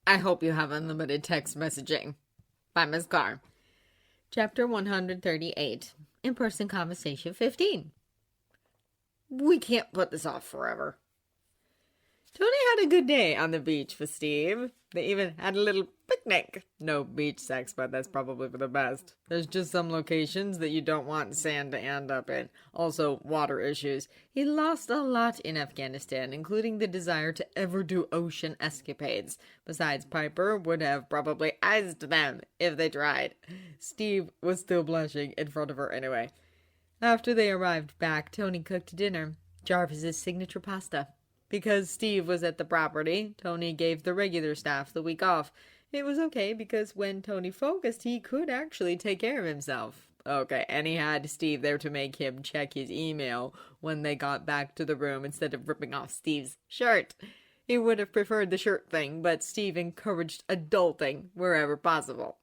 I hope you have unlimited text messaging. By Ms. Carr. Chapter 138. In-person conversation 15. We can't put this off forever. Tony had a good day on the beach with Steve. They even had a little picnic. No beach sex, but that's probably for the best. There's just some locations that you don't want sand to end up in. Also, water issues. He lost a lot in Afghanistan, including the desire to ever do ocean escapades. Besides, Piper would have probably iced them if they tried. Steve was still blushing in front of her anyway. After they arrived back, Tony cooked dinner. Jarvis's signature pasta. Because Steve was at the property, Tony gave the regular staff the week off. It was okay because when Tony focused, he could actually take care of himself. Okay, and he had Steve there to make him check his email when they got back to the room instead of ripping off Steve's shirt. He would have preferred the shirt thing, but Steve encouraged adulting wherever possible.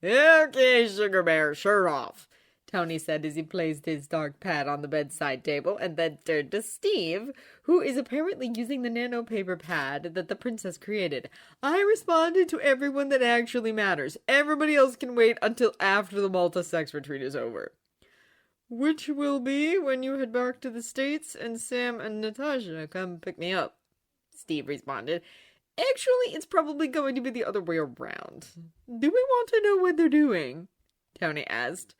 Okay, Sugar Bear, shirt off, Tony said as he placed his dark pad on the bedside table and then turned to Steve, who is apparently using the nano paper pad that the princess created. I responded to everyone that actually matters. Everybody else can wait until after the Malta sex retreat is over. Which will be when you head back to the States and Sam and Natasha come pick me up, Steve responded. Actually, it's probably going to be the other way around. Do we want to know what they're doing? Tony asked.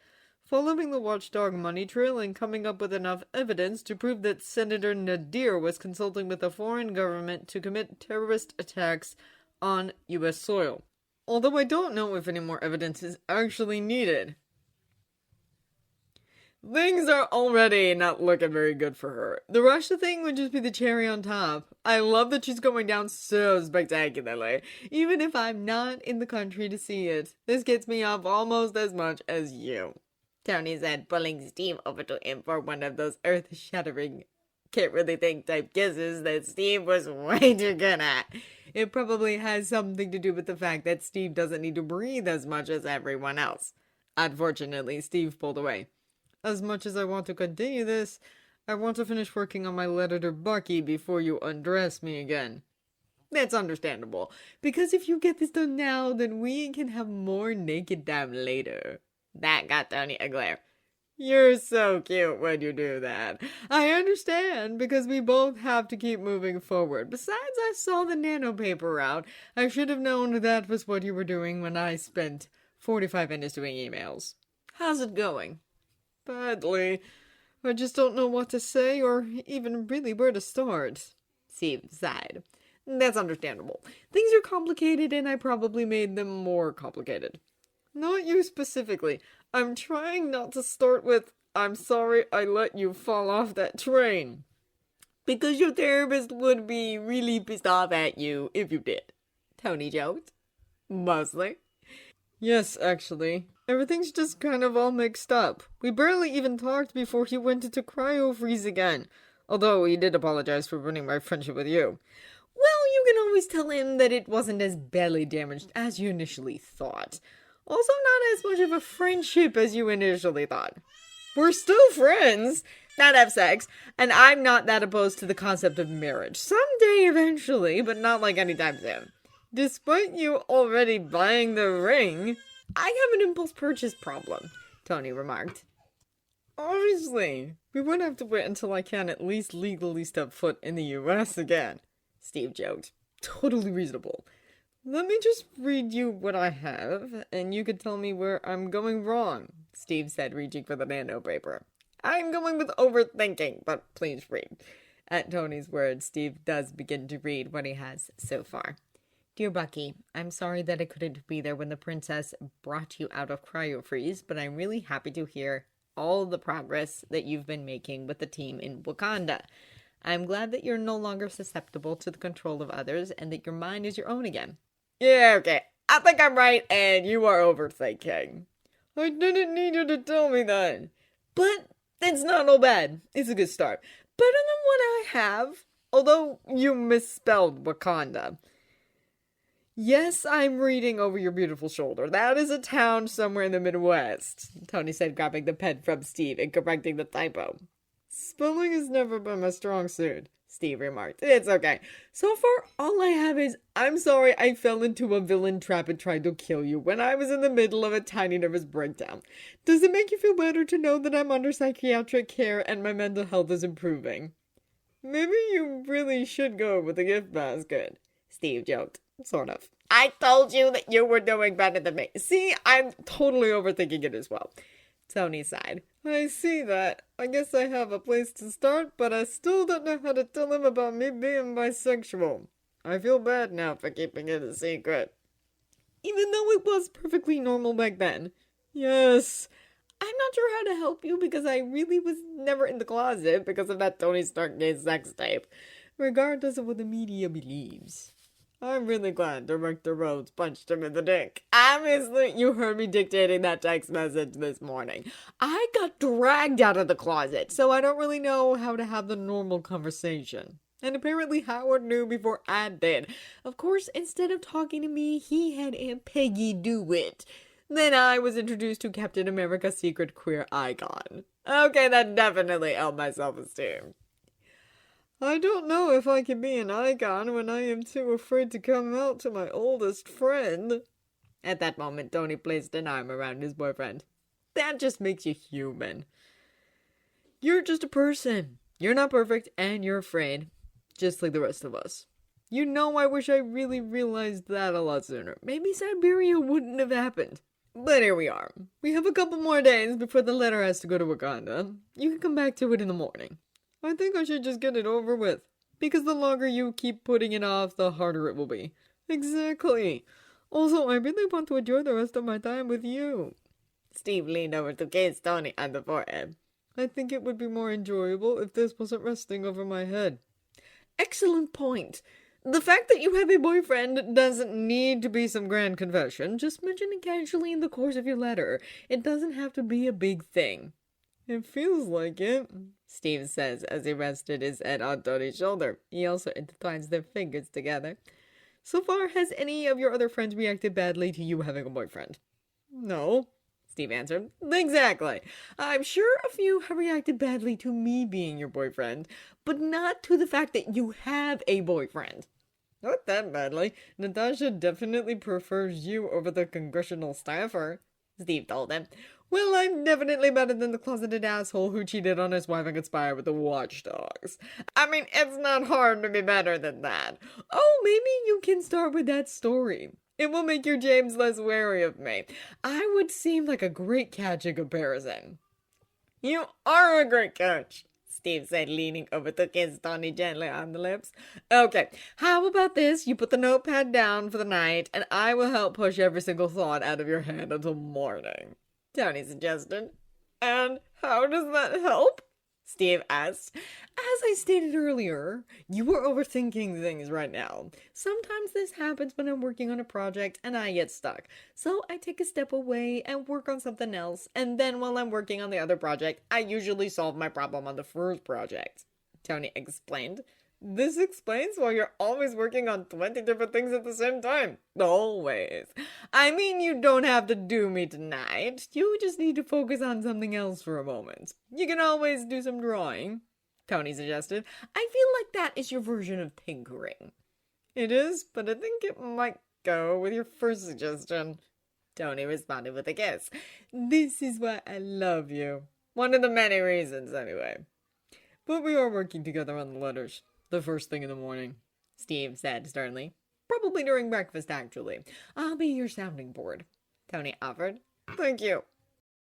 Following the watchdog money trail and coming up with enough evidence to prove that Senator Nadir was consulting with a foreign government to commit terrorist attacks on U.S. soil. Although I don't know if any more evidence is actually needed. Things are already not looking very good for her. The Russia thing would just be the cherry on top. I love that she's going down so spectacularly, even if I'm not in the country to see it. This gets me off almost as much as you, Tony said, pulling Steve over to him for one of those earth-shattering, can't-really-think type kisses that Steve was way too good at. It probably has something to do with the fact that Steve doesn't need to breathe as much as everyone else. Unfortunately, Steve pulled away. As much as I want to continue this, I want to finish working on my letter to Bucky before you undress me again. That's understandable, because if you get this done now, then we can have more naked time later. That got Tony a glare. You're so cute when you do that. I understand, because we both have to keep moving forward. Besides, I saw the nano paper route. I should have known that was what you were doing when I spent 45 minutes doing emails. How's it going? Badly. I just don't know what to say or even really where to start. Steve sighed. That's understandable. Things are complicated and I probably made them more complicated. Not you specifically. I'm trying not to start with, I'm sorry I let you fall off that train. Because your therapist would be really pissed off at you if you did. Tony joked. Mostly. Yes, actually. Everything's just kind of all mixed up. We barely even talked before he went into cryo-freeze again. Although he did apologize for ruining my friendship with you. Well, you can always tell him that it wasn't as badly damaged as you initially thought. Also not as much of a friendship as you initially thought. We're still friends, not have sex, and I'm not that opposed to the concept of marriage. Someday eventually, but not like anytime soon. Despite you already buying the ring, I have an impulse purchase problem, Tony remarked. Obviously, we would have to wait until I can at least legally step foot in the US again, Steve joked. Totally reasonable. Let me just read you what I have, and you can tell me where I'm going wrong, Steve said, reaching for the nano paper. I'm going with overthinking, but please read. At Tony's words, Steve does begin to read what he has so far. Dear Bucky, I'm sorry that I couldn't be there when the princess brought you out of cryo-freeze, but I'm really happy to hear all the progress that you've been making with the team in Wakanda. I'm glad that you're no longer susceptible to the control of others and that your mind is your own again. Yeah, okay. I think I'm right and you are overthinking. I didn't need you to tell me that. But it's not all bad. It's a good start. Better than what I have, although you misspelled Wakanda. Yes, I'm reading over your beautiful shoulder. That is a town somewhere in the Midwest, Tony said, grabbing the pen from Steve and correcting the typo. Spelling has never been my strong suit, Steve remarked. It's okay. So far, all I have is, I'm sorry I fell into a villain trap and tried to kill you when I was in the middle of a tiny nervous breakdown. Does it make you feel better to know that I'm under psychiatric care and my mental health is improving? Maybe you really should go with the gift basket, Steve joked. Sort of. I told you that you were doing better than me. See, I'm totally overthinking it as well. Tony sighed. I see that. I guess I have a place to start, but I still don't know how to tell him about me being bisexual. I feel bad now for keeping it a secret. Even though it was perfectly normal back then. Yes. I'm not sure how to help you because I really was never in the closet because of that Tony Stark gay sex tape, regardless of what the media believes. I'm really glad Director Rhodes punched him in the dick. Obviously, you heard me dictating that text message this morning. I got dragged out of the closet, so I don't really know how to have the normal conversation. And apparently Howard knew before I did. Of course, instead of talking to me, he had Aunt Peggy do it. Then I was introduced to Captain America's secret queer icon. Okay, that definitely helped my self-esteem. I don't know if I can be an icon when I am too afraid to come out to my oldest friend. At that moment, Tony placed an arm around his boyfriend. That just makes you human. You're just a person. You're not perfect, and you're afraid. Just like the rest of us. You know, I wish I really realized that a lot sooner. Maybe Siberia wouldn't have happened. But here we are. We have a couple more days before the letter has to go to Wakanda. You can come back to it in the morning. I think I should just get it over with. Because the longer you keep putting it off, the harder it will be. Exactly. Also, I really want to enjoy the rest of my time with you. Steve leaned over to kiss Tony on the forehead. I think it would be more enjoyable if this wasn't resting over my head. Excellent point. The fact that you have a boyfriend doesn't need to be some grand confession. Just mention it casually in the course of your letter. It doesn't have to be a big thing. It feels like it, Steve says as he rested his head on Tony's shoulder. He also intertwines their fingers together. So far, has any of your other friends reacted badly to you having a boyfriend? No, Steve answered. Exactly. I'm sure a few have reacted badly to me being your boyfriend, but not to the fact that you have a boyfriend. Not that badly. Natasha definitely prefers you over the congressional staffer, Steve told him. Well, I'm definitely better than the closeted asshole who cheated on his wife and conspired with the watchdogs. I mean, it's not hard to be better than that. Oh, maybe you can start with that story. It will make your James less wary of me. I would seem like a great catch in comparison. You are a great coach, Steve said, leaning over to kiss Tony gently on the lips. Okay, how about this? You put the notepad down for the night, and I will help push every single thought out of your head until morning, Tony suggested. And how does that help? Steve asked. As I stated earlier, you are overthinking things right now. Sometimes this happens when I'm working on a project and I get stuck. So I take a step away and work on something else, and then while I'm working on the other project, I usually solve my problem on the first project, Tony explained. This explains why you're always working on 20 different things at the same time. Always. I mean, you don't have to do me tonight. You just need to focus on something else for a moment. You can always do some drawing, Tony suggested. I feel like that is your version of tinkering. It is, but I think it might go with your first suggestion, Tony responded with a kiss. This is why I love you. One of the many reasons, anyway. But we are working together on the letters. The first thing in the morning, Steve said sternly. Probably during breakfast, actually. I'll be your sounding board, Tony offered. Thank you.